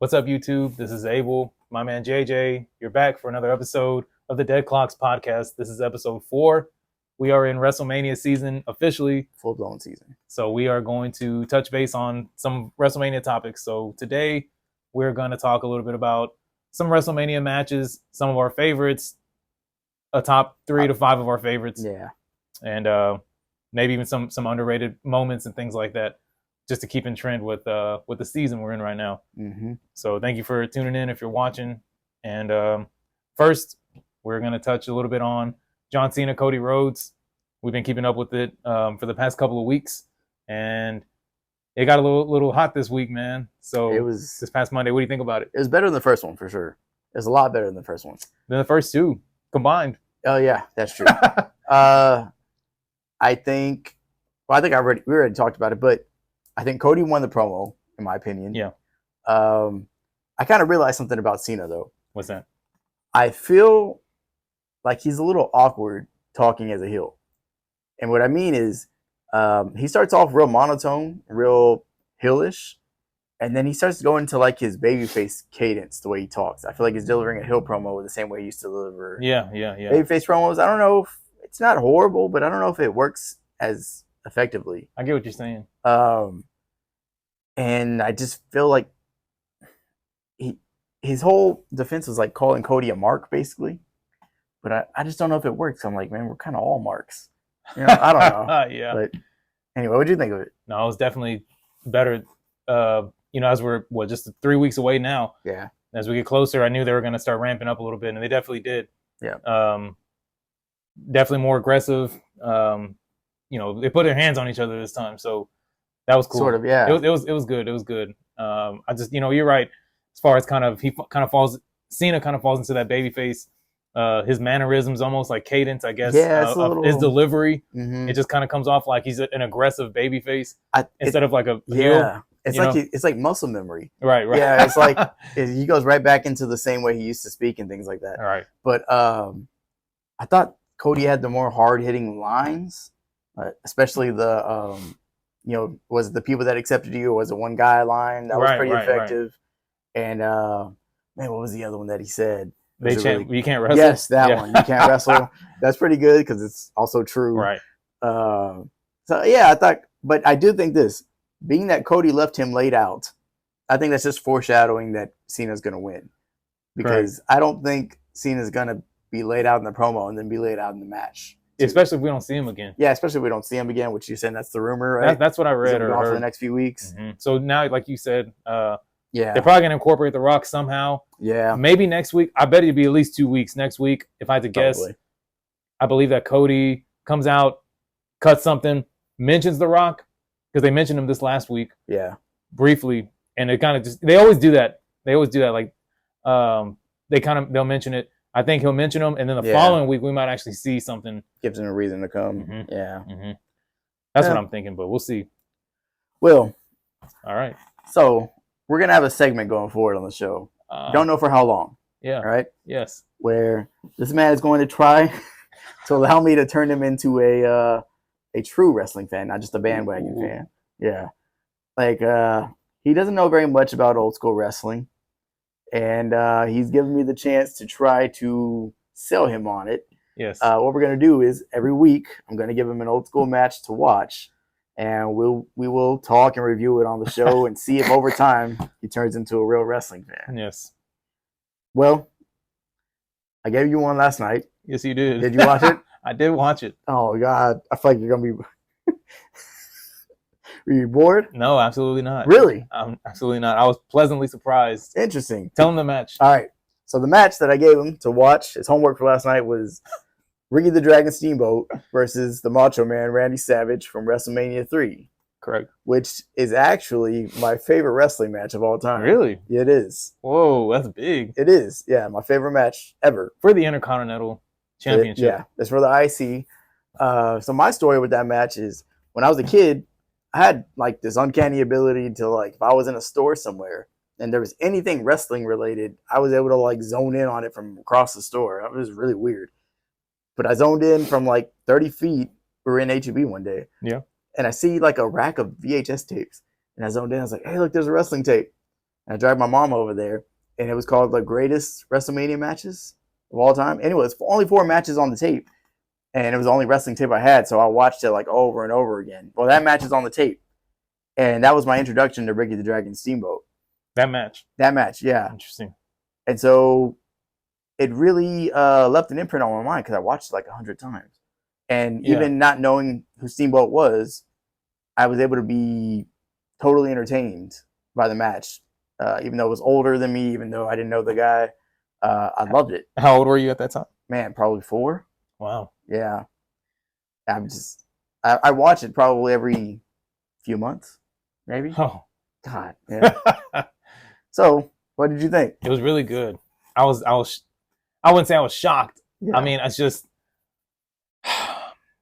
What's up, YouTube? This is Abel, my man JJ. You're back for another episode of the Dead Clocks podcast. This is episode 4. We are in WrestleMania season officially. Full-blown season. So we are going to touch base on some WrestleMania topics. So today we're going to talk a little bit about some WrestleMania matches, some of our favorites, a top 3 to 5 of our favorites. Yeah. And maybe even some underrated moments and things like that, just to keep in trend with the season we're in right now. Mm-hmm. So thank you for tuning in if you're watching. And first, we're going to touch a little bit on John Cena, Cody Rhodes. We've been keeping up with it for the past couple of weeks, and it got a little hot this week, man. So it was this past Monday. What do you think about it? It was better than the first one for sure. It was a lot better than the first one. Than the first two combined. Oh yeah, that's true. I think we already talked about it, but I think Cody won the promo, in my opinion. Yeah. I kind of realized something about Cena though. What's that? I feel like he's a little awkward talking as a heel. And what I mean is he starts off real monotone, real heelish, and then he starts to go into like his babyface cadence, the way he talks. I feel like he's delivering a heel promo the same way he used to deliver babyface promos. I don't know if it's not horrible, but I don't know if it works as effectively. I get what you're saying. And I just feel like his whole defense was like calling Cody a mark, basically. But I just don't know if it works. I'm like, man, we're kind of all marks. You know, I don't know. Yeah. But anyway, what do you think of it? No, it was definitely better. As we're just 3 weeks away now. Yeah. As we get closer, I knew they were going to start ramping up a little bit, and they definitely did. Yeah. Definitely more aggressive. They put their hands on each other this time, so that was cool. Sort of, yeah. It was good. It was good. I just, you're right. As far as Cena kind of falls into that babyface. His mannerisms, almost like cadence, I guess. Yeah, his delivery, mm-hmm. It just kind of comes off like he's an aggressive babyface instead of like a heel. Yeah, it's like muscle memory. Right. Yeah, it's like he goes right back into the same way he used to speak and things like that. All right. But I thought Cody had the more hard-hitting lines, especially the was it the people that accepted you, or was it one guy line that was pretty effective? Right. And man, what was the other one that he said? You can't wrestle. Yes, that one. You can't wrestle. That's pretty good because it's also true. Right. So yeah, I thought, but I do think this, being that Cody left him laid out, I think that's just foreshadowing that Cena's going to win, because I don't think Cena's going to be laid out in the promo and then be laid out in the match. Especially if we don't see him again. Yeah, especially if we don't see him again, which you're saying that's the rumor, right? That's what I read or heard. For the next few weeks. Mm-hmm. So now, like you said, yeah, they're probably going to incorporate The Rock somehow. Yeah. Maybe next week. I bet it'd be at least 2 weeks next week, if I had to guess. Probably. I believe that Cody comes out, cuts something, mentions The Rock, because they mentioned him this last week. Yeah. Briefly. And it kind of just, they always do that. Like, they'll mention it. I think he'll mention them, and then the following week we might actually see something. Gives him a reason to come. Mm-hmm. Yeah. Mm-hmm. That's what I'm thinking, but we'll see. Well. All right. So we're going to have a segment going forward on the show. Don't know for how long. Yeah. Right? Yes. Where this man is going to try to allow me to turn him into a true wrestling fan, not just a bandwagon fan. Yeah. Like, he doesn't know very much about old school wrestling. And he's given me the chance to try to sell him on it. Yes. What we're going to do is every week I'm going to give him an old school match to watch. And we will talk and review it on the show and see if over time he turns into a real wrestling fan. Yes. Well, I gave you one last night. Yes, you did. Did you watch it? I did watch it. Oh, God. I feel like you're going to be... Were you bored? No, absolutely not. Really? Absolutely not. I was pleasantly surprised. Interesting. Tell him the match. All right. So the match that I gave him to watch, his homework for last night, was Ricky the Dragon Steamboat versus the Macho Man Randy Savage from WrestleMania 3. Correct. Which is actually my favorite wrestling match of all time. Really? It is. Whoa, that's big. It is. Yeah, my favorite match ever. For the Intercontinental Championship. Yeah, it's for the IC. So my story with that match is, when I was a kid, I had like this uncanny ability to, like, if I was in a store somewhere and there was anything wrestling related, I was able to like zone in on it from across the store. It was really weird. But I zoned in from like 30 feet. We were in HEB one day. Yeah. And I see like a rack of VHS tapes. And I zoned in. I was like, hey, look, there's a wrestling tape. And I dragged my mom over there, and it was called the greatest WrestleMania matches of all time. And it was only 4 matches on the tape, and it was the only wrestling tape I had, so I watched it like over and over again. Well, that match is on the tape, and that was my introduction to Ricky the Dragon Steamboat. That match. That match, yeah. Interesting. And so it really left an imprint on my mind because I watched it like 100 times. And even not knowing who Steamboat was, I was able to be totally entertained by the match. Even though it was older than me, even though I didn't know the guy, I loved it. How old were you at that time? Man, probably 4. Wow. Yeah. I watch it probably every few months, maybe. Oh. God, yeah. So, what did you think? It was really good. I wouldn't say I was shocked. Yeah. I mean, it's just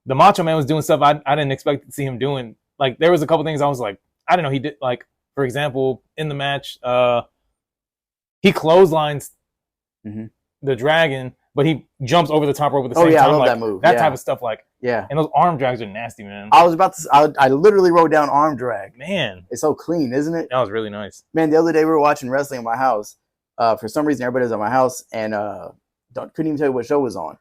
the Macho Man was doing stuff I didn't expect to see him doing. Like, there was a couple things I was like, I didn't know he did. Like, for example, in the match, he clotheslines the Dragon, but he jumps over the top rope at the same time. I love like, that move. That type of stuff, like, yeah. And those arm drags are nasty, man. I was about to. I literally wrote down arm drag. Man, it's so clean, isn't it? That was really nice. Man, the other day we were watching wrestling at my house. For some reason, everybody was at my house, and couldn't even tell you what show was on.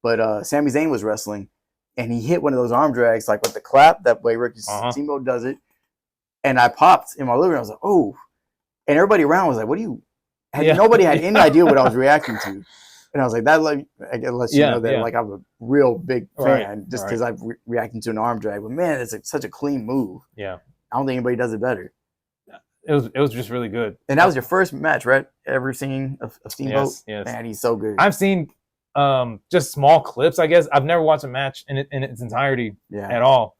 But Sami Zayn was wrestling, and he hit one of those arm drags, like with the clap, that way Ricky Steamboat does it. And I popped in my living room. I was like, oh. And everybody around was like, what do you... Nobody had any idea what I was reacting to. And I was like, that lets you know that like I'm a real big fan just because I'm reacting to an arm drag. But man, it's such a clean move. Yeah. I don't think anybody does it better. It was just really good. And that was your first match, right? Ever seen of Steamboat? Yes. Man, he's so good. I've seen just small clips, I guess. I've never watched a match in its entirety at all.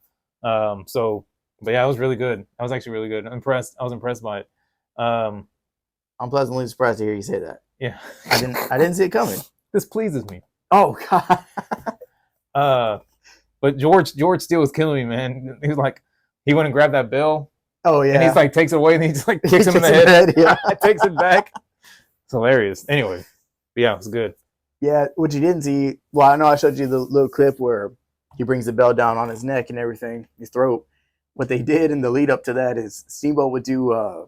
But yeah, it was really good. I was actually really good. I was impressed by it. I'm pleasantly surprised to hear you say that. Yeah. I didn't see it coming. This pleases me. Oh God. But George Steele was killing me, man. He was like, he went and grabbed that bell. Oh yeah. And he's like takes it away and he just like kicks him in the head. Yeah. Takes it back. It's hilarious. Anyway. But yeah, it was good. Yeah, what you didn't see, well, I know I showed you the little clip where he brings the bell down on his neck and everything, his throat. What they did in the lead up to that is Steamboat would do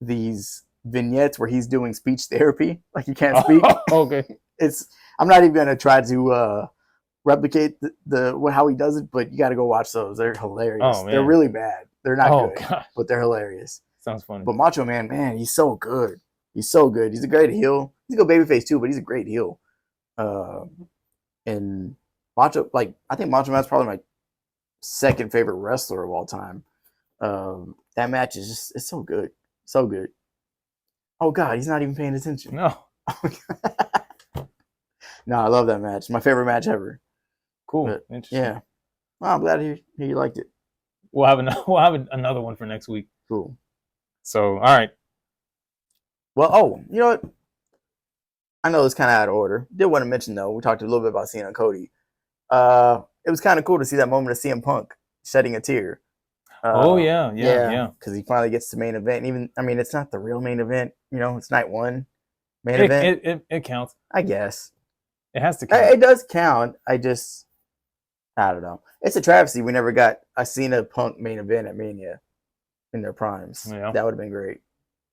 these vignettes where he's doing speech therapy, like he can't speak. Okay. I'm not even gonna try to replicate how he does it, but you got to go watch those. They're hilarious. Oh, man. They're really bad. They're not good, God. but they're hilarious. Sounds funny. But Macho Man, he's so good. He's so good. He's a great heel. He's a good babyface too, but he's a great heel. And Macho, I think Macho Man's probably my second favorite wrestler of all time. That match is it's so good. So good. Oh God, he's not even paying attention. No. No, I love that match. My favorite match ever. Cool. But, interesting. Yeah. Well, I'm glad to hear you liked it. We'll have another one for next week. Cool. So, all right. Well, you know what? I know it's kind of out of order. Did want to mention though, we talked a little bit about Cena and Cody. It was kind of cool to see that moment of CM Punk shedding a tear. Yeah. Because he finally gets to main event. It's not the real main event. It's night one main event. It counts. I guess it has to count. It does count. I don't know. It's a travesty we never got a Cena Punk main event at Mania in their primes. Yeah. That would have been great.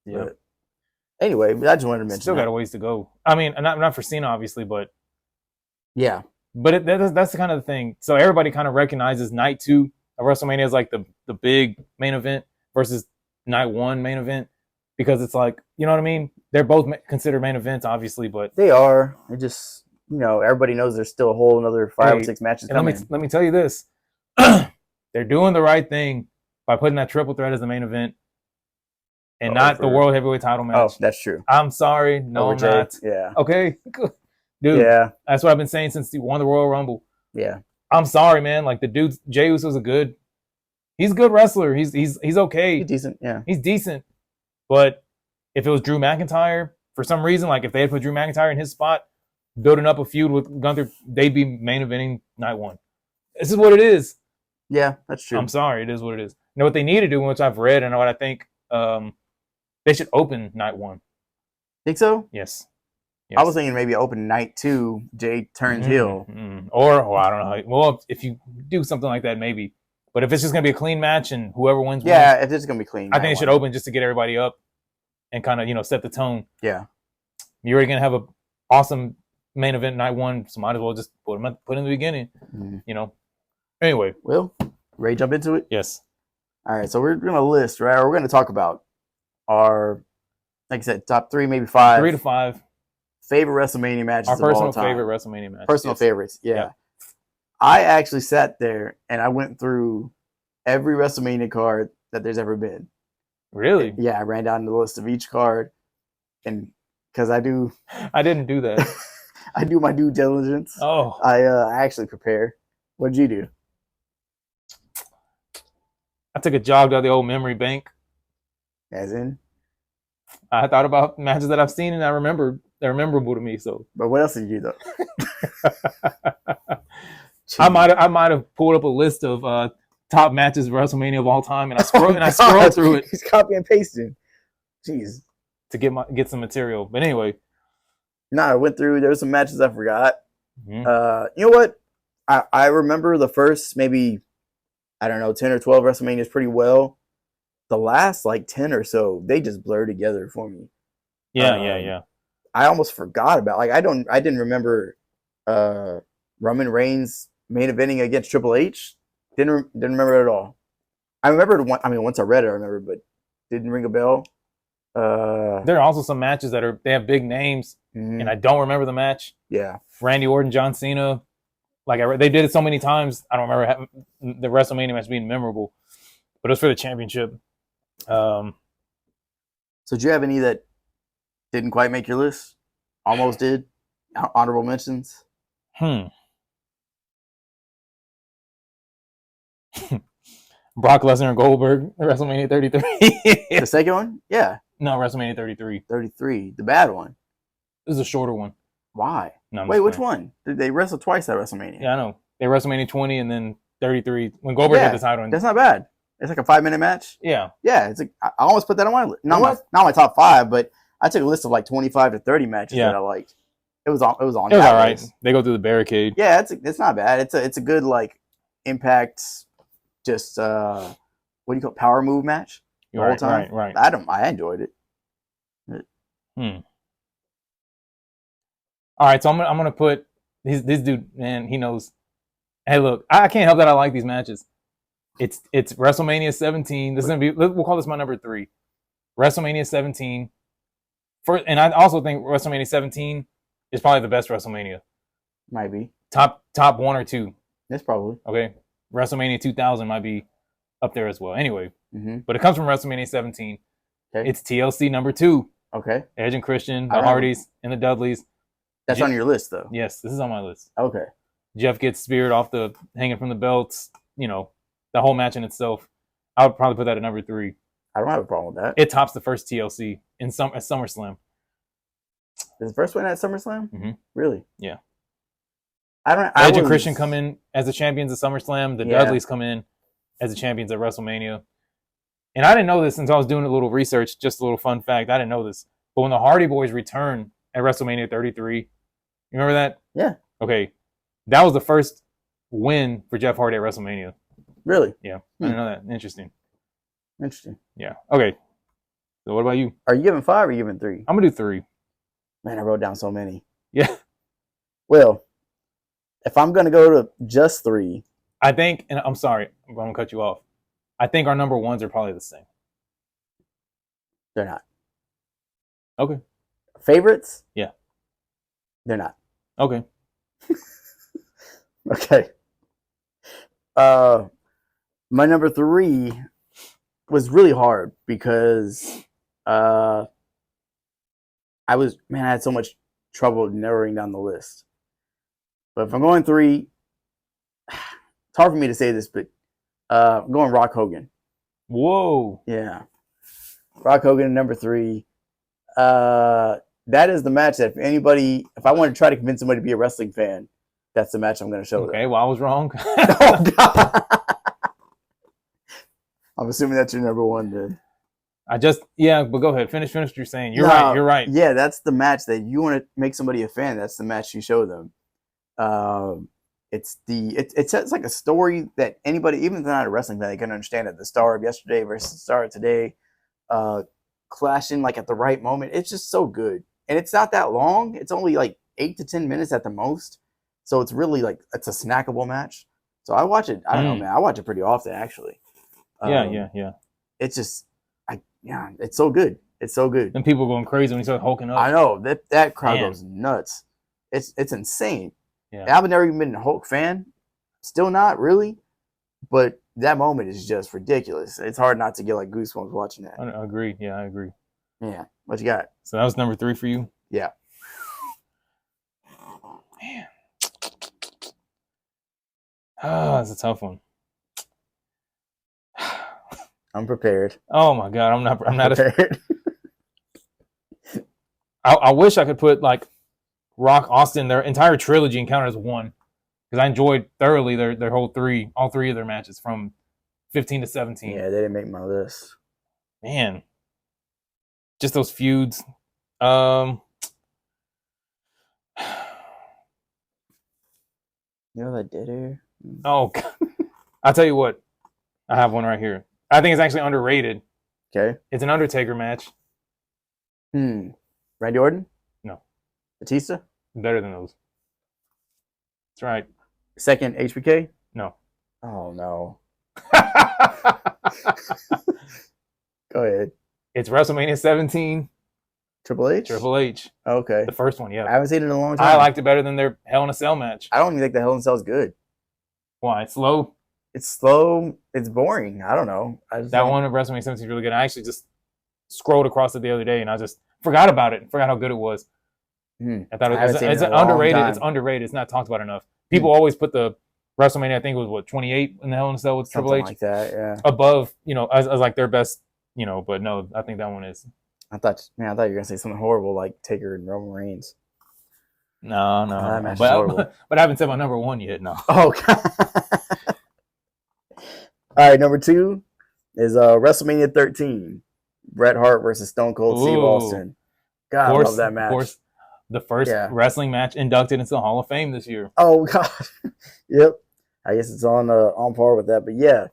Yeah. But anyway, I just wanted to mention. Still got a ways to go. I mean, not for Cena, obviously, but yeah. But that's the kind of thing. So everybody kind of recognizes night 2 of WrestleMania as like the big main event versus night 1 main event because it's like, you know what I mean? They're both considered main events, obviously, but they are. It just, everybody knows there's still a whole another 5 or 6 matches coming. Let me tell you this: they're doing the right thing by putting that triple threat as the main event and not the world heavyweight title match. Oh, that's true. I'm sorry, no, I'm not. Yeah. Okay, dude. Yeah. That's what I've been saying since he won the Royal Rumble. Yeah. I'm sorry, man. Like the dude, Jey Uso's he's a good wrestler. He's okay. He's decent. Yeah. He's decent. But if it was Drew McIntyre, for some reason, like if they had put Drew McIntyre in his spot, building up a feud with Gunther, they'd be main eventing night 1. This is what it is. Yeah, that's true. I'm sorry. It is what it is. You know what they need to do, which I've read and what I think, they should open night 1. Think so? Yes. I was thinking maybe open night 2, Jay turns heel. Or I don't know. Well, if you do something like that, maybe. But if it's just going to be a clean match and whoever wins, if it's going to be clean. I think it should open just to get everybody up. and kind of set the tone. Yeah. You're already gonna have a awesome main event night one, so might as well just put in the beginning. Anyway, Will, ready to jump into it? Yes. All right, so we're gonna list, right? We're gonna talk about our, like I said, top 3, maybe 5, 3 to 5 favorite WrestleMania matches our of all personal time. favorite WrestleMania matches. Personal favorites, yeah. I actually sat there and I went through every WrestleMania card that there's ever been. Really? Yeah, I ran down the list of each card, and because I didn't do that. I do my due diligence. Oh, I actually prepare. What did you do? I took a jog down the old memory bank. As in? I thought about matches that I've seen and they're memorable to me. So, but what else did you do though? I might have pulled up a list of top matches of WrestleMania of all time, and I scrolled through it. He's copy and pasting. Jeez. To get some material. But anyway. No, I went through. There were some matches I forgot. Mm-hmm. You know what? I remember the first maybe, I don't know, 10 or 12 WrestleManias pretty well. The last like 10 or so, they just blur together for me. Yeah. I almost forgot about, like, I didn't remember Roman Reigns main eventing against Triple H. Didn't remember it at all. I remembered one. I mean, once I read it, I remember, but didn't ring a bell. There are also some matches they have big names, and I don't remember the match. Yeah, Randy Orton, John Cena. Like they did it so many times, I don't remember the WrestleMania match being memorable. But it was for the championship. So do you have any that didn't quite make your list? Almost did? Honorable mentions? Brock Lesnar and Goldberg, WrestleMania 33. The second one? Yeah. No, WrestleMania 33. 33, the bad one. It was a shorter one. Why? No, wait, which one? Did they wrestle twice at WrestleMania? Yeah, I know. They WrestleMania 20 and then 33 when Goldberg had the title. That's not bad. It's like a 5-minute match. Yeah. Yeah, it's I almost put that on my list. Not my top 5, but I took a list of like 25 to 30 matches that I liked. It was on. It was all right. List. They go through the barricade. Yeah, it's not bad. It's a good like impact. Just what do you call it? Power move match the whole time. Right. I enjoyed it. All right, so I'm gonna put this dude. Man, he knows. Hey, look, I can't help that I like these matches. It's WrestleMania 17. This is gonna be. We'll call this my number 3. WrestleMania 17. And I also think WrestleMania 17 is probably the best WrestleMania. Might be top 1 or 2. That's probably okay. WrestleMania 2000 might be up there as well. Anyway, but it comes from WrestleMania 17. Okay. It's TLC number 2. Okay. Edge and Christian, the Hardys, and the Dudleys. That's on your list, though. Yes, this is on my list. Okay. Jeff gets speared hanging from the belts. The whole match in itself. I would probably put that at number 3. I don't have a problem with that. It tops the first TLC at SummerSlam. Is the first one at SummerSlam? Mm-hmm. Really? Yeah. Edge and Christian come in as the champions at SummerSlam. The Dudleys come in as the champions at WrestleMania. And I didn't know this until I was doing a little research. Just a little fun fact. I didn't know this. But when the Hardy Boys return at WrestleMania 33, you remember that? Yeah. Okay. That was the first win for Jeff Hardy at WrestleMania. Really? Yeah. I didn't know that. Interesting. Yeah. Okay. So what about you? Are you giving 5 or are you giving 3? I'm going to do 3. Man, I wrote down so many. Yeah. Well, if I'm going to go to just 3. I think, and I'm sorry, I'm going to cut you off. I think our number 1s are probably the same. They're not. Okay. Favorites? Yeah. They're not. Okay. Okay. My number 3 was really hard because I had so much trouble narrowing down the list. But if I'm going 3, it's hard for me to say this, but I'm going Rock Hogan. Whoa. Yeah. Rock Hogan, number 3. That is the match that if I want to try to convince somebody to be a wrestling fan, that's the match I'm going to show them. Okay, well, I was wrong. Oh, God. I'm assuming that's your number 1 then. But go ahead. Finish what you're saying. You're right. Yeah, that's the match that you want to make somebody a fan. That's the match you show them. It's like a story that anybody, even if they're not a wrestling fan, they can understand it. The star of yesterday versus the star of today. clashing like at the right moment. It's just so good, and it's not that long. It's only like 8 to 10 minutes at the most, so it's really like it's a snackable match. So I watch it. I don't know, man. I watch it pretty often actually. Yeah. It's just, it's so good. It's so good. And people going crazy when he starts hulking up. I know that crowd goes nuts. It's insane. Yeah. I've never even been a Hulk fan. Still not really, but that moment is just ridiculous. It's hard not to get like goosebumps watching that. I agree. Yeah, I agree. Yeah. What you got? So that was number 3 for you? Yeah. Man. That's a tough one. I'm prepared. Oh my God, I'm not prepared. I wish I could put like Rock, Austin, their entire trilogy and count it as one, because I enjoyed thoroughly their all three of their matches from 15 to 17. Yeah, they didn't make my list. Man, just those feuds. You know that dead air? Oh, I'll tell you what. I have one right here. I think it's actually underrated. Okay. It's an Undertaker match. Randy Orton? No. Batista? Better than those. That's right. Second HBK? No. Oh, no. Go ahead. It's WrestleMania 17. Triple H? Triple H. Okay. The first one, yeah. I haven't seen it in a long time. I liked it better than their Hell in a Cell match. I don't even think the Hell in a Cell is good. Why? It's slow? It's slow. It's boring. I don't know. That one of WrestleMania 17 is really good. I actually just scrolled across it the other day and I just forgot about it. Forgot how good it was. I thought it's underrated. It's underrated. It's not talked about enough. People always put the WrestleMania, I think it was what, 28 in the Hell in a Cell with Triple H? Like that, yeah. Above, as like their best, but no, I think that one is. I thought you were gonna say something horrible like Taker and Roman Reigns. No. But I haven't said my number one yet. No. Oh, God. All right, number 2 is WrestleMania 13, Bret Hart versus Stone Cold Steve Austin. God, I love that match. Of course, the first wrestling match inducted into the Hall of Fame this year. Oh God, yep. I guess it's on par with that, but yeah,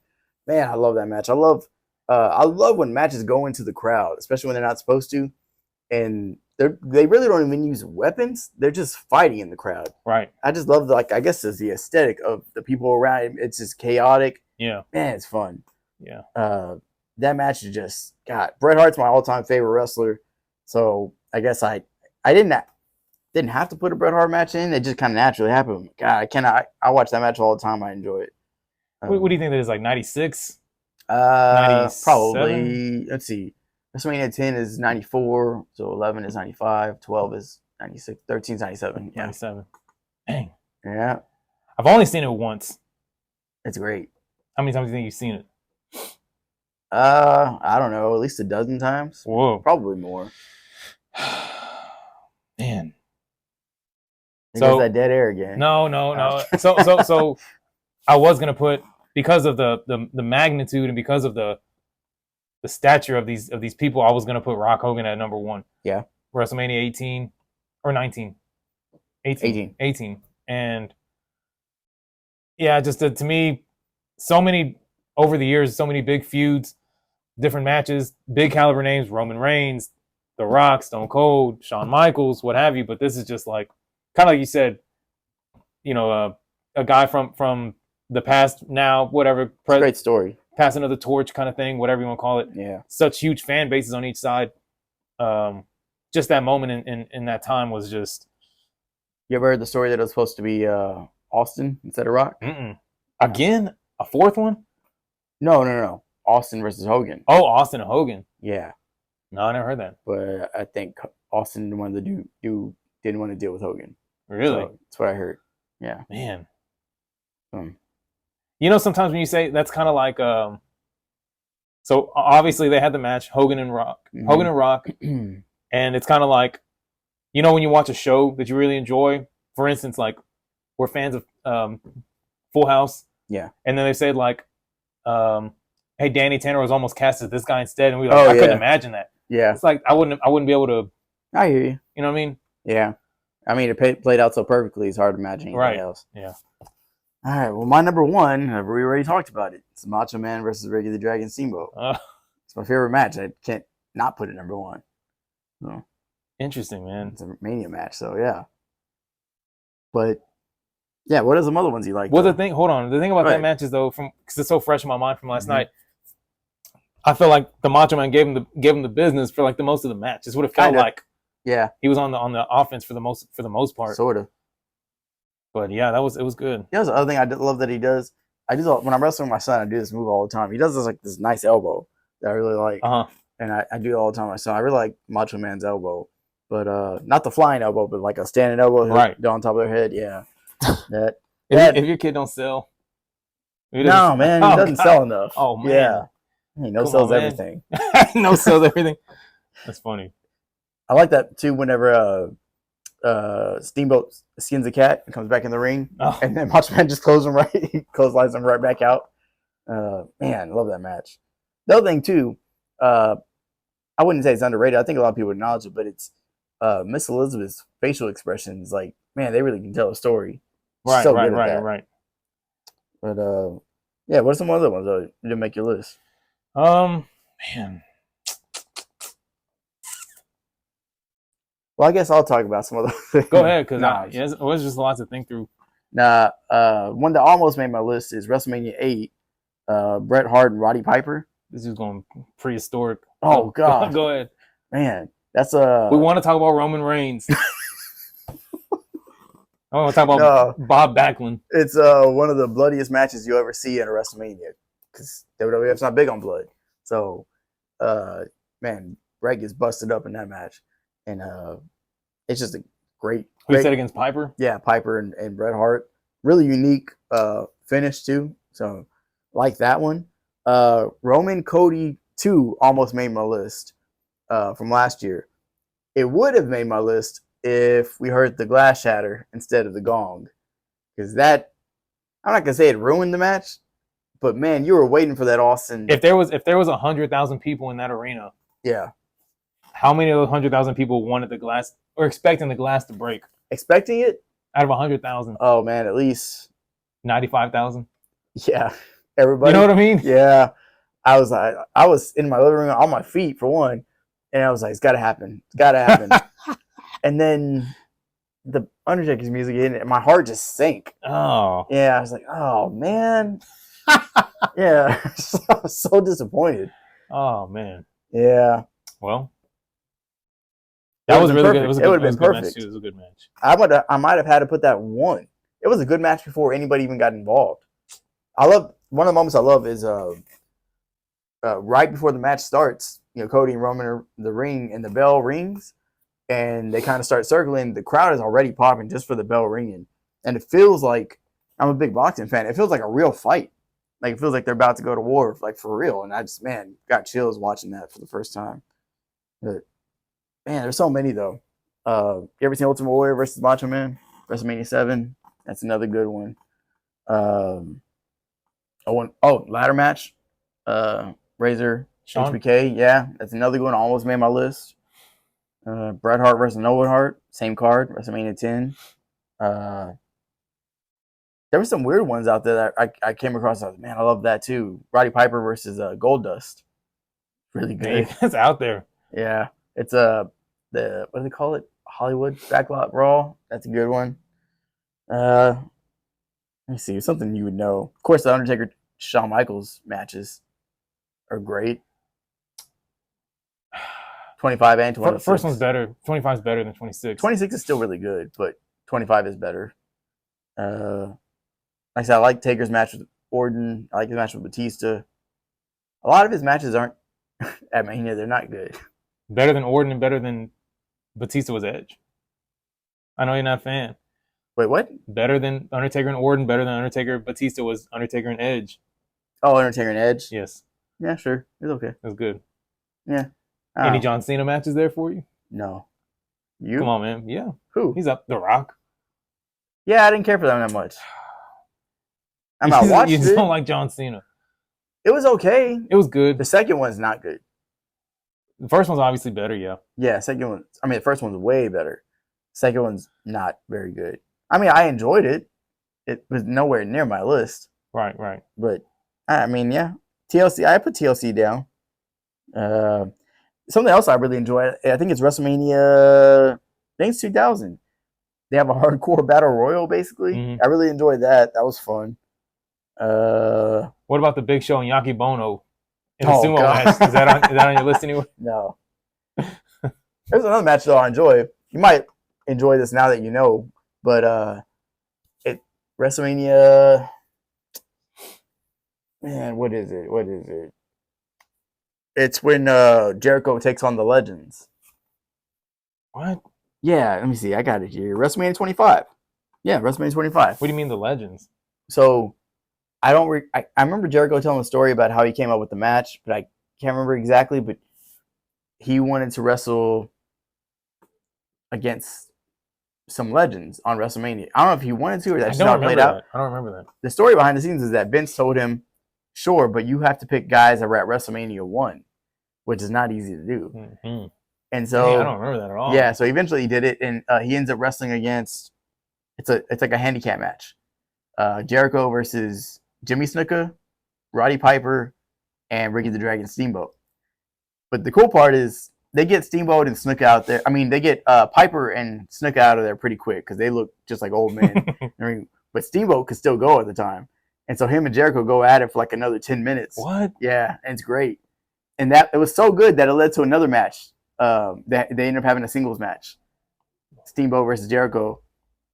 man, I love that match. I love when matches go into the crowd, especially when they're not supposed to, and they really don't even use weapons. They're just fighting in the crowd. Right. I just love I guess it's the aesthetic of the people around. It's just chaotic. Yeah. Man, it's fun. Yeah. That match is just, God, Bret Hart's my all-time favorite wrestler. So I guess I didn't have to put a Bret Hart match in. It just kind of naturally happened. God, I watch that match all the time. I enjoy it. What do you think that is, like 96? Probably. Let's see. WrestleMania 10 is 94, so 11 is 95, 12 is 96, 13 is 97. Yeah. 97. Dang. Yeah. I've only seen it once. It's great. How many times do you think you've seen it? I don't know, at least a dozen times. Whoa. Probably more. Man. So that dead air again. No. So I was gonna put, because of the magnitude and because of the stature of these people, I was gonna put Rock Hogan at number 1. Yeah. WrestleMania 18 or 19. 18. And yeah, just to me, so many over the years, so many big feuds, different matches, big caliber names, Roman Reigns, The Rock, Stone Cold, Shawn Michaels, what have you. But this is just like, kind of like you said, a guy from the past now, whatever. Great story. Passing of the torch kind of thing, whatever you want to call it. Yeah. Such huge fan bases on each side. Just that moment in that time was just. You ever heard the story that it was supposed to be Austin instead of Rock? Again? A fourth one? No. Austin versus Hogan. Oh, Austin and Hogan. Yeah. No, I never heard that. But I think Austin didn't want to deal with Hogan. Really? So that's what I heard. Yeah. Man. Sometimes when you say, that's kind of like, so obviously they had the match, Hogan and Rock, and it's kind of like, when you watch a show that you really enjoy, for instance, like we're fans of Full House. Yeah. And then they said like, hey, Danny Tanner was almost cast as this guy instead, and I couldn't imagine that. Yeah. It's like I wouldn't be able to. I hear you. You know what I mean? Yeah. I mean, it played out so perfectly. It's hard to imagine anything else. Yeah. All right. Well, my number 1, we already talked about it. It's Macho Man versus Ricky the Dragon Steamboat. It's my favorite match. I can't not put it number one. So Interesting, man. it's a Mania match, so yeah. But yeah, what are some other ones you like? Well, though? the thing, hold on. The thing about Right. that match is though, because it's so fresh in my mind from last Mhm. night. I feel like the Macho Man gave him the business for like the most of the match. It's what it felt Kinda. like. Yeah, He was on the offense for the most part. sort of. But yeah, it was good. You know, the other thing I love that he does. I do when I'm wrestling with my son. I do this move all the time. He does this nice elbow that I really like, and I do it all the time with my son. I really like Macho Man's elbow, but not the flying elbow, but like a standing elbow, Right on top of their head. Yeah, that. If your kid don't sell, No, man, he doesn't sell enough. Oh man, yeah, he sells everything. No sells everything. That's funny. I like that too. Whenever Steamboat skins a cat and comes back in the ring, and then Macho Man just clotheslines him right back out. Man, I love that match. The other thing too, I wouldn't say it's underrated. I think a lot of people acknowledge it, but it's Miss Elizabeth's facial expressions. Like, man, they really can tell a story. Right. But yeah, what are some other ones though? You didn't make your list. Man. Well, I guess I'll talk about some other things. Go ahead, because it was just lots to think through. Nah, one that almost made my list is WrestleMania 8. Bret Hart and Roddy Piper. This is going prehistoric. Oh God! Go ahead, man. That's We want to talk about Roman Reigns. I want to talk about Bob Backlund. It's one of the bloodiest matches you ever see at a WrestleMania because WWF's not big on blood. So, man, Bret gets busted up in that match, and it's just a great. Who said against Piper? Yeah, Piper and Bret Hart. Really unique finish too. So, like that one. Roman Cody 2 almost made my list from last year. It would have made my list if we heard the glass shatter instead of the gong, because that, I'm not gonna say it ruined the match, but man, you were waiting for that Austin. If there was 100,000 people in that arena, yeah, how many of those 100,000 people wanted the glass or expecting the glass to break? Expecting it out of 100,000. Oh man, at least 95,000. Yeah, everybody. You know what I mean? Yeah, I was in my living room on my feet for one, and I was like, it's got to happen. It's got to happen. And then the Undertaker's music hit, and my heart just sank. Oh. Yeah, I was like, oh, man. Yeah, I was so disappointed. Oh, man. Yeah. Well, that was really good. It would have been perfect. It was a good match. I might have had to put that one. It was a good match before anybody even got involved. One of the moments I love is right before the match starts, Cody and Roman are in the ring, and the bell rings. And they kind of start circling. The crowd is already popping just for the bell ringing. And it feels like, I'm a big boxing fan, it feels like a real fight. Like, it feels like they're about to go to war, like, for real. And I just, man, got chills watching that for the first time. But, man, there's so many, though. You ever seen Ultimate Warrior versus Macho Man? WrestleMania 7? That's another good one. Ladder match. Razor, Sean? HBK. Yeah, that's another good one. Almost made my list. Bret Hart versus Owen Hart, same card, WrestleMania 10. There were some weird ones out there that I came across. I was like, man, I love that too. Roddy Piper versus Goldust, really good. It's out there. Yeah, it's what do they call it? Hollywood Backlot Brawl. That's a good one. Let me see, something you would know. Of course, the Undertaker Shawn Michaels matches are great. 25 and 26. First one's better. 25 is better than 26. 26 is still really good, but 25 is better. Like I said, I like Taker's match with Orton. I like his match with Batista. A lot of his matches aren't at Mania. They're not good. Better than Orton and better than Batista was Edge. I know you're not a fan. Wait, what? Better than Undertaker and Orton. Better than Undertaker Batista was Undertaker and Edge. Oh, Undertaker and Edge? Yes. Yeah, sure. It's okay. It's good. Yeah. Any John Cena matches there for you? No. You? Come on, man. Yeah. Who? He's up. The Rock. Yeah, I didn't care for them that much. I watched it. You just don't like John Cena. It was okay. It was good. The second one's not good. The first one's obviously better, yeah. Yeah, the first one's way better. Second one's not very good. I mean, I enjoyed it. It was nowhere near my list. Right. But, yeah. TLC, I put TLC down. something else I really enjoy. I think it's WrestleMania. I think it's 2000. They have a hardcore battle royal, basically. Mhm. I really enjoyed that. That was fun. What about the Big Show and Yaki Bono in the Oh sumo god, match? Is that on your list anyway? no. There's another match though I enjoy. You might enjoy this now that you know, but it WrestleMania. Man, what is it? What is it? It's when Jericho takes on the Legends. What? Yeah, let me see. I got it here. WrestleMania 25. Yeah, WrestleMania 25. What do you mean the Legends? So I don't. I remember Jericho telling a story about how he came up with the match, but I can't remember exactly. But he wanted to wrestle against some legends on WrestleMania. I don't know if he wanted to or that's not played out. I don't remember that. The story behind the scenes is that Vince told him, "Sure, but you have to pick guys that were at WrestleMania 1, which is not easy to do." Mm-hmm. And so I don't remember that at all. Yeah, so eventually he did it, and he ends up wrestling against. It's like a handicap match. Jericho versus Jimmy Snuka, Roddy Piper, and Ricky the Dragon Steamboat. But the cool part is they get Steamboat and Snuka out there. I mean, they get Piper and Snuka out of there pretty quick because they look just like old men. I mean, but Steamboat could still go at the time, and so him and Jericho go at it for like another 10 minutes. What? Yeah, and it's great. And that it was so good that it led to another match. They ended up having a singles match, Steamboat versus Jericho.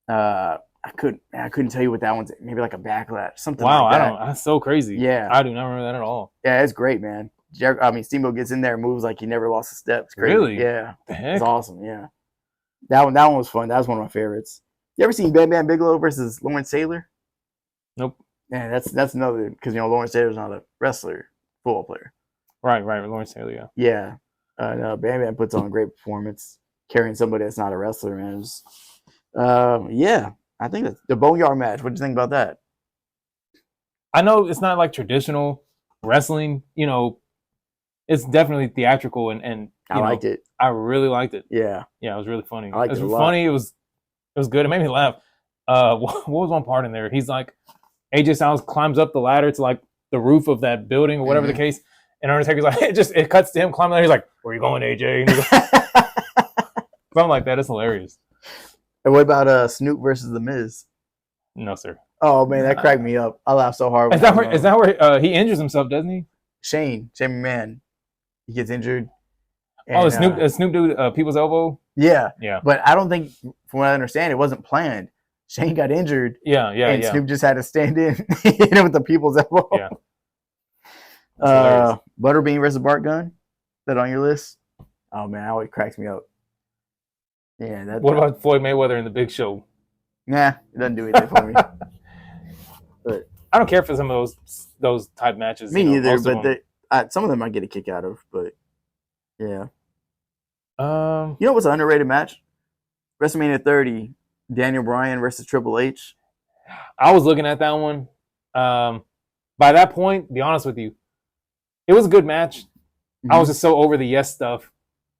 I couldn't tell you what that one's. Maybe like a backlash, something. Wow, like that. I don't. That's so crazy. Yeah, I do not remember that at all. Yeah, it's great, man. Steamboat gets in there and moves like he never lost a step. It's crazy. Really? Yeah, The heck? it's awesome. Yeah, that one was fun. That was one of my favorites. You ever seen Bam Bam Bigelow versus Lawrence Taylor? Nope. Yeah, that's another because Lawrence Taylor's not a wrestler, football player. Right, Lawrence Taylor. Yeah. Yeah, no, Bam Bam puts on a great performance carrying somebody that's not a wrestler, man. Yeah, I think that's the Boneyard match. What do you think about that? I know it's not like traditional wrestling. It's definitely theatrical, and I liked it. I really liked it. Yeah, it was really funny. I liked it a lot. Funny. It was good. It made me laugh. What was one part in there? He's like, AJ Styles climbs up the ladder to like the roof of that building or whatever the case, and Undertaker's like, it cuts to him climbing there. He's like, "Where you going, AJ?" Something like that. It's hilarious. And what about Snoop versus The Miz? No, sir. Oh man, that cracked me up. I laughed so hard. Is that where he injures himself, doesn't he? Shane McMahon, he gets injured. And, Snoop dude, People's Elbow. Yeah. Yeah. But I don't think, from what I understand, it wasn't planned. Shane got injured. Yeah. And Snoop just had to stand in with the People's Elbow. Yeah. Butterbean versus Bart Gunn. Is that on your list? Oh man, that always cracks me up. Yeah. What about Floyd Mayweather and the Big Show? Nah, it doesn't do anything for me. But I don't care for some of those type matches. Me neither, but some of them I get a kick out of. But yeah. You know what's an underrated match? WrestleMania 30, Daniel Bryan versus Triple H. I was looking at that one. By that point, to be honest with you, it was a good match. Mm-hmm. I was just so over the yes stuff.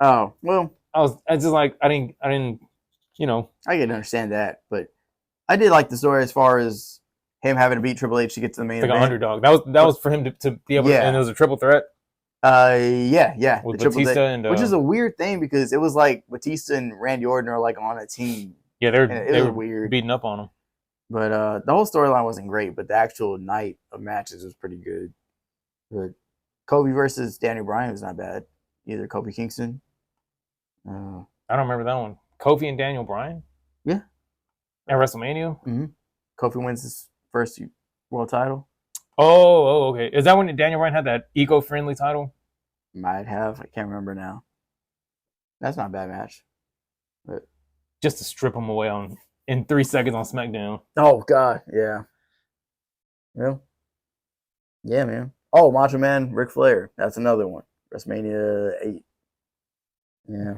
Oh, well. I just like, I didn't, I can understand that, but I did like the story as far as him having to beat Triple H to get to the main event. Like an underdog. That was for him to be able to, and it was a triple threat. Yeah. With Batista and which is a weird thing because it was like Batista and Randy Orton are like on a team. Yeah, they were weird, beating up on him. But the whole storyline wasn't great, but the actual night of matches was pretty good. But Kobe versus Daniel Bryan was not bad either. Kofi Kingston. I don't remember that one. Kofi and Daniel Bryan. Yeah. At WrestleMania. Mm-hmm. Kofi wins his first world title. Oh, okay. Is that when Daniel Bryan had that eco-friendly title? Might have. I can't remember now. That's not a bad match. But just to strip him away in 3 seconds on SmackDown. Oh God, yeah. Well, yeah, man. Oh, Macho Man, Ric Flair. That's another one. WrestleMania 8. Yeah.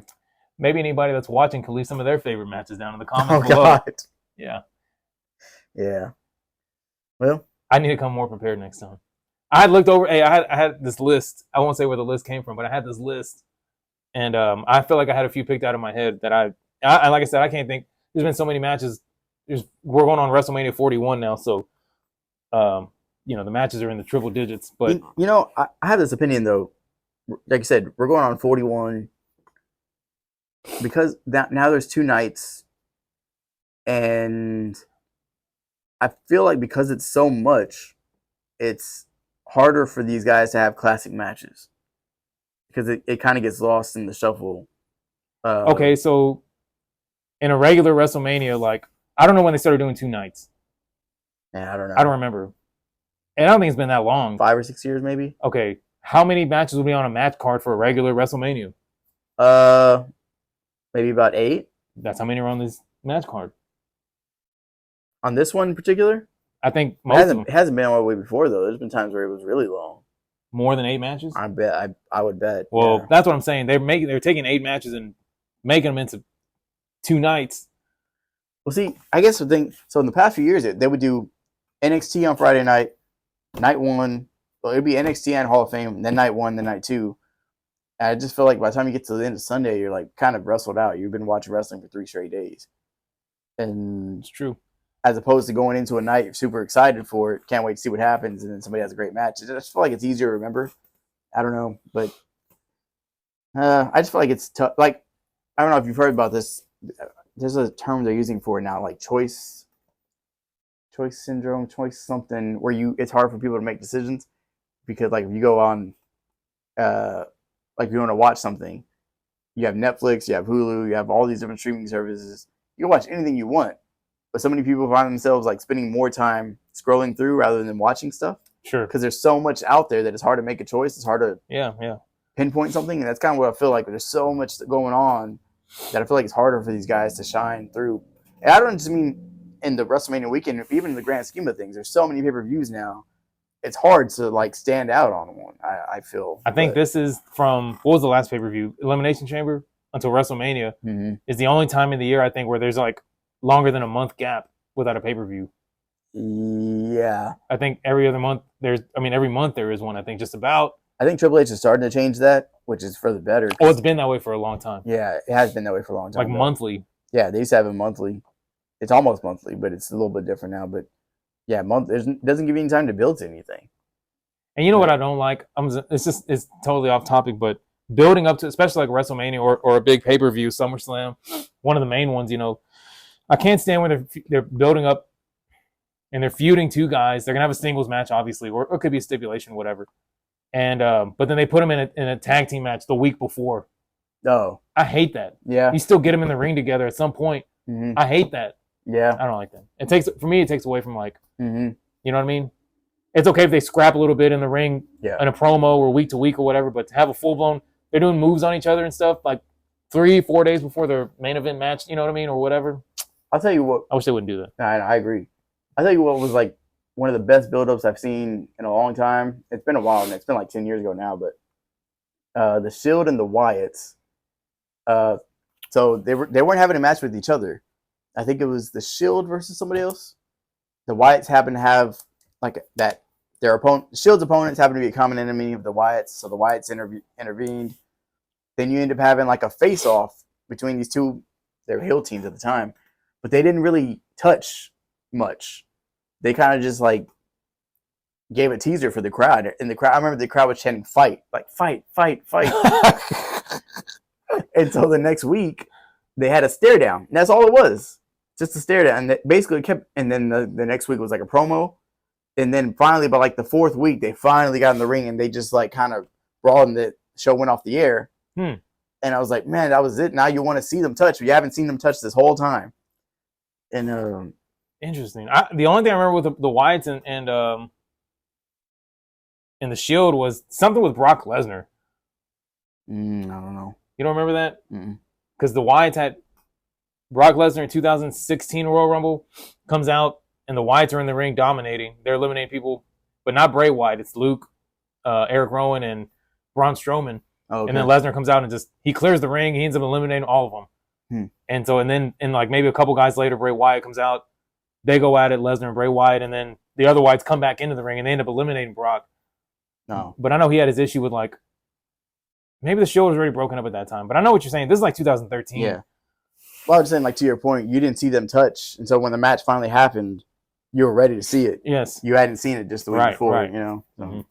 Maybe anybody that's watching can leave some of their favorite matches down in the comments below. God. Yeah. Yeah. Well, I need to come more prepared next time. I had looked over. Hey, I had this list. I won't say where the list came from, but I had this list, and I feel like I had a few picked out of my head that I like I said, I can't think. There's been so many matches. We're going on WrestleMania 41 now, so the matches are in the triple digits. But I have this opinion though. like I said, we're going on 41 because now there's 2 nights, and I feel like because it's so much, it's harder for these guys to have classic matches because it kind of gets lost in the shuffle. Okay, so in a regular WrestleMania, like I don't know when they started doing 2 nights. Yeah, I don't know. I don't remember. And I don't think it's been that long. 5 or 6 years, maybe. Okay, how many matches will be on a match card for a regular WrestleMania? Maybe about 8. That's how many are on this match card. On this one in particular, I think most of them. It hasn't been all the way before though. There's been times where it was really long. More than 8 matches? I bet. I would bet. Well, yeah. That's what I'm saying. They're taking 8 matches and making them into 2 nights. Well, see, I guess the thing. So in the past few years, they would do NXT on Friday night, night 1. Well, it'd be NXT and Hall of Fame, then night 1, then night 2. And I just feel like by the time you get to the end of Sunday, you're like kind of wrestled out. You've been watching wrestling for 3 straight days, and It's true. As opposed to going into a night you're super excited for it, can't wait to see what happens, and then somebody has a great match. I just feel like it's easier to remember. I don't know, but I just feel like it's tough. Like, I don't know if you've heard about this. There's a term they're using for it now, like choice syndrome, choice something, where it's hard for people to make decisions because, like, if you go on, like, you want to watch something, you have Netflix, you have Hulu, you have all these different streaming services. You can watch anything you want. But so many people find themselves like spending more time scrolling through rather than watching stuff. Sure. Because there's so much out there that it's hard to make a choice. It's hard to pinpoint something. And that's kind of what I feel like. There's so much going on that I feel like it's harder for these guys to shine through. And I don't just mean in the WrestleMania weekend, even in the grand scheme of things. There's so many pay-per-views now. It's hard to like stand out on one, I feel. I think this is from, what was the last pay-per-view? Elimination Chamber until WrestleMania is the only time in the year, I think, where there's like longer than a month gap without a pay-per-view. Yeah. I think every month there is one, I think, just about. I think Triple H is starting to change that, which is for the better. Oh, it's been that way for a long time. Yeah, it has been that way for a long time. Like monthly. Yeah, they used to have it monthly. It's almost monthly, but it's a little bit different now. But yeah, it doesn't give you any time to build to anything. And you know what I don't like? It's totally off topic, but building up to, especially like WrestleMania or a big pay-per-view, SummerSlam, one of the main ones, I can't stand when they're building up and they're feuding 2 guys. They're gonna have a singles match, obviously, or it could be a stipulation, whatever. And but then they put them in a tag team match the week before. Oh, I hate that. Yeah, you still get them in the ring together at some point. I hate that. Yeah, I don't like that. It takes away from like, you know what I mean? It's okay if they scrap a little bit in the ring, in a promo or week to week or whatever, but to have a full blown, they're doing moves on each other and stuff like 3-4 days before their main event match. You know what I mean, or whatever. I'll tell you what. I wish they wouldn't do that. I agree. I'll tell you what was like one of the best build-ups I've seen in a long time. It's been a while, and it's been like 10 years ago now, but the Shield and the Wyatts. So they weren't having a match with each other. I think it was the Shield versus somebody else. The Wyatts happened to have like that. Their opponent, Shield's opponents happened to be a common enemy of the Wyatts, so the Wyatts intervened. Then you end up having like a face-off between these two, their heel teams at the time, but they didn't really touch much. They kind of just like gave a teaser for the crowd, and I remember the crowd was chanting "fight," like "fight, fight, fight." And so the next week they had a stare down, and that's all it was, just a stare down. And they basically kept. And then the next week was like a promo, and then finally, by like the 4th week, they finally got in the ring, and they just like kind of brawled, and the show went off the air. And I was like, man, that was it. Now you want to see them touch, but you haven't seen them touch this whole time. And interesting. The only thing I remember with the Wyatts and the Shield was something with Brock Lesnar. I don't know. You don't remember that? Because the Wyatts had Brock Lesnar in 2016 Royal Rumble comes out, and the Wyatts are in the ring dominating. They're eliminating people, but not Bray Wyatt. It's Luke, Eric Rowan, and Braun Strowman. Oh, okay. And then Lesnar comes out and he clears the ring. He ends up eliminating all of them. And so, and then like maybe a couple guys later, Bray Wyatt comes out. They go at it, Lesnar and Bray Wyatt, and then the other Wyatts come back into the ring and they end up eliminating Brock. No. But I know he had his issue with like, maybe the show was already broken up at that time. But I know what you're saying. This is like 2013. Yeah. Well, I was saying, like, to your point, you didn't see them touch. And so when the match finally happened, you were ready to see it. Yes. You hadn't seen it just the week before, right. you know? So,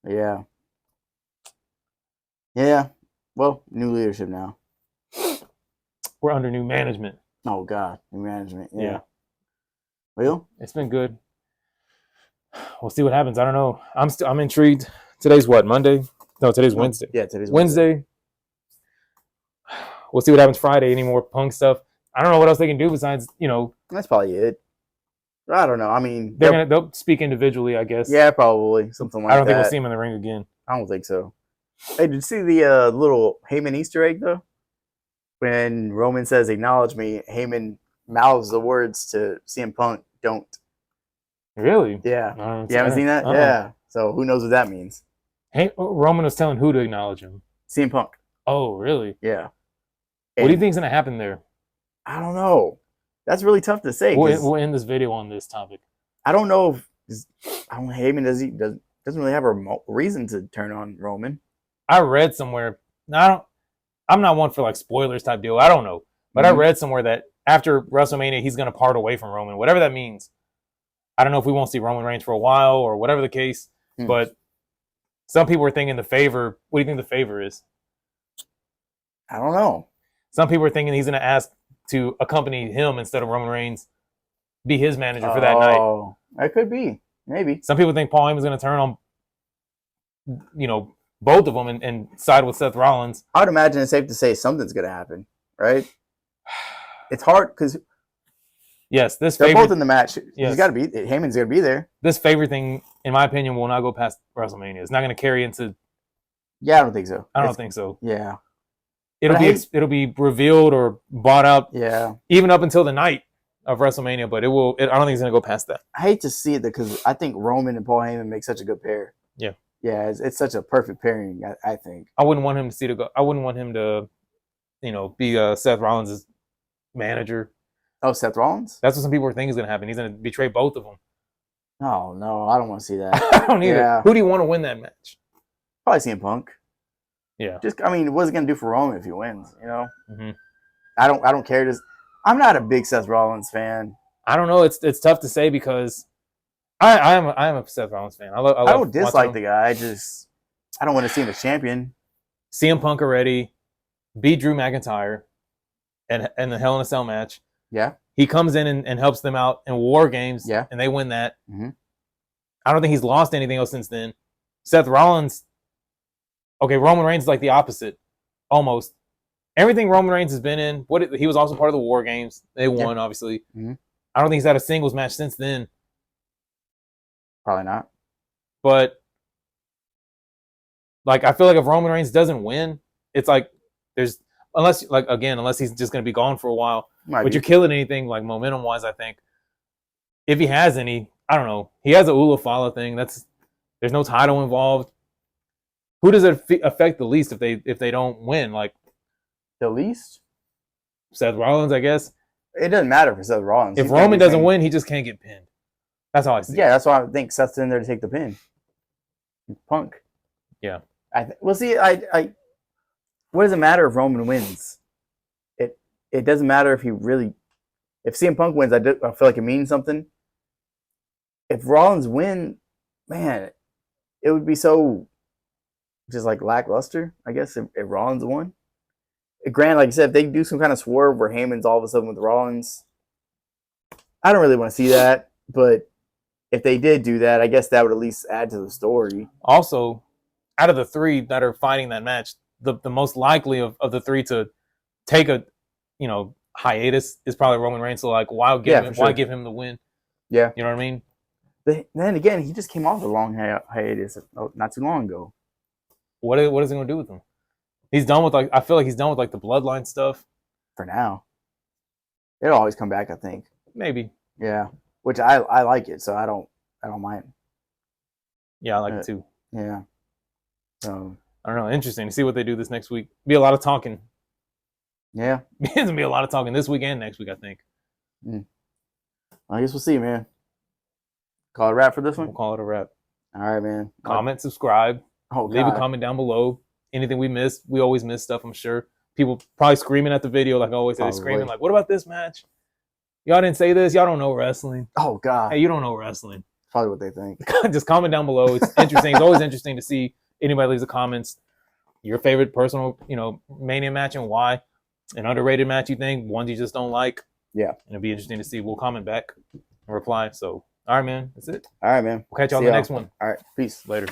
yeah. Yeah. Well, new leadership now. We're under new management. Oh God, new management. Yeah. Yeah. Well, It's been good. We'll see what happens. I don't know. I'm intrigued. Today's what, Monday? No, today's no, Wednesday. yeah, today's Wednesday. We'll see what happens Friday. Any more Punk stuff? I don't know what else they can do besides, That's probably it. I don't know. I mean, they'll speak individually, I guess. yeah, probably something like I don't that. think we'll see him in the ring again. I don't think so. Hey, did you see the little Heyman Easter egg though? When Roman says "acknowledge me," Heyman mouths the words to CM Punk, "Don't." Really? Yeah. You haven't seen that? Yeah. So who knows what that means? Hey, Roman was telling who to acknowledge him. CM Punk. Oh, really? Yeah. What do you think's gonna happen there? I don't know. That's really tough to say. We'll end this video on this topic. I don't know if Heyman doesn't really have a reason to turn on Roman. I read somewhere. I'm not one for like spoilers type deal. I don't know, but I read somewhere that after WrestleMania he's gonna part away from Roman, whatever that means. I don't know if we won't see Roman Reigns for a while or whatever the case, but some people are thinking the favor. What do you think the favor is? I don't know. Some people are thinking he's gonna ask to accompany him instead of Roman Reigns, be his manager for that night. Oh, that could be. Maybe. Some people think Paul Heyman's going to turn on, both of them and side with Seth Rollins. I would imagine it's safe to say something's going to happen, right? It's hard because yes, they're both in the match. Yes. He's got to be. Heyman's going to be there. This favor thing, in my opinion, will not go past WrestleMania. It's not going to carry into. Yeah, I don't think so. I don't think so. Yeah, it'll be revealed or bought out. Yeah, even up until the night of WrestleMania, but I don't think it's going to go past that. I hate to see it because I think Roman and Paul Heyman make such a good pair. Yeah, it's such a perfect pairing. I think. I wouldn't want him to see the. I wouldn't want him to, be Seth Rollins' manager. Oh, Seth Rollins? That's what some people are thinking is going to happen. He's going to betray both of them. Oh no, I don't want to see that. I don't either. Yeah. Who do you want to win that match? Probably CM Punk. Yeah. What's it going to do for Roman if he wins? Mm-hmm. I don't care. I'm not a big Seth Rollins fan. I don't know. It's tough to say because I am a Seth Rollins fan. I don't dislike the guy. I don't want to see him as champion. CM Punk already beat Drew McIntyre and the Hell in a Cell match. Yeah. He comes in and helps them out in War Games. Yeah. And they win that. Mm-hmm. I don't think he's lost anything else since then. Seth Rollins. Okay, Roman Reigns is like the opposite, almost. Everything Roman Reigns has been in, he was also part of the War Games. They won, obviously. Mm-hmm. I don't think he's had a singles match since then. Probably not. But I feel like if Roman Reigns doesn't win, it's like unless he's just going to be gone for a while. But you're killing anything like momentum wise. I think if he has any, I don't know. He has a Ula Fala thing. There's no title involved. Who does it affect the least if they don't win? Like the least? Seth Rollins, I guess. It doesn't matter for Seth Rollins. If Roman doesn't win, he just can't get pinned. That's how I see it. Yeah, that's why I think Seth's in there to take the pin. Punk. Yeah. What does it matter if Roman wins? It doesn't matter if CM Punk wins, I feel like it means something. If Rollins win, man, it would be so just like lackluster, I guess, if Rollins won. Granted, like I said, if they do some kind of swerve where Heyman's all of a sudden with Rollins, I don't really want to see that. But if they did do that, I guess that would at least add to the story. Also, out of the three that are fighting that match, the most likely of the three to take a hiatus is probably Roman Reigns. So why give him the win? Yeah, you know what I mean. But then again, he just came off a long hiatus not too long ago. What is he gonna do with him? He's done with I feel like he's done with the bloodline stuff for now. It'll always come back, I think. Maybe. Yeah, which I like it, so I don't mind. Yeah, I like it too. Yeah. I don't know. Interesting to see what they do this next week. Be a lot of talking. Yeah. It's gonna be a lot of talking this week and next week, I think. I guess we'll see, man. Call it a wrap for this one? We'll call it a wrap. All right, man. Comment, subscribe. Leave a comment down below. Anything we missed. We always miss stuff, I'm sure. People probably screaming at the video, like I always say, screaming, like, what about this match? Y'all didn't say this. Y'all don't know wrestling. Oh, God. Hey, you don't know wrestling. Probably what they think. Just comment down below. It's interesting. It's always interesting to see anybody leaves the comments. your favorite personal, Mania match and why. An underrated match you think, ones you just don't like. Yeah. And it'll be interesting to see. We'll comment back and reply. So, all right, man. That's it. All right, man. We'll catch y'all See on the y'all. next one. All right. Peace. Later.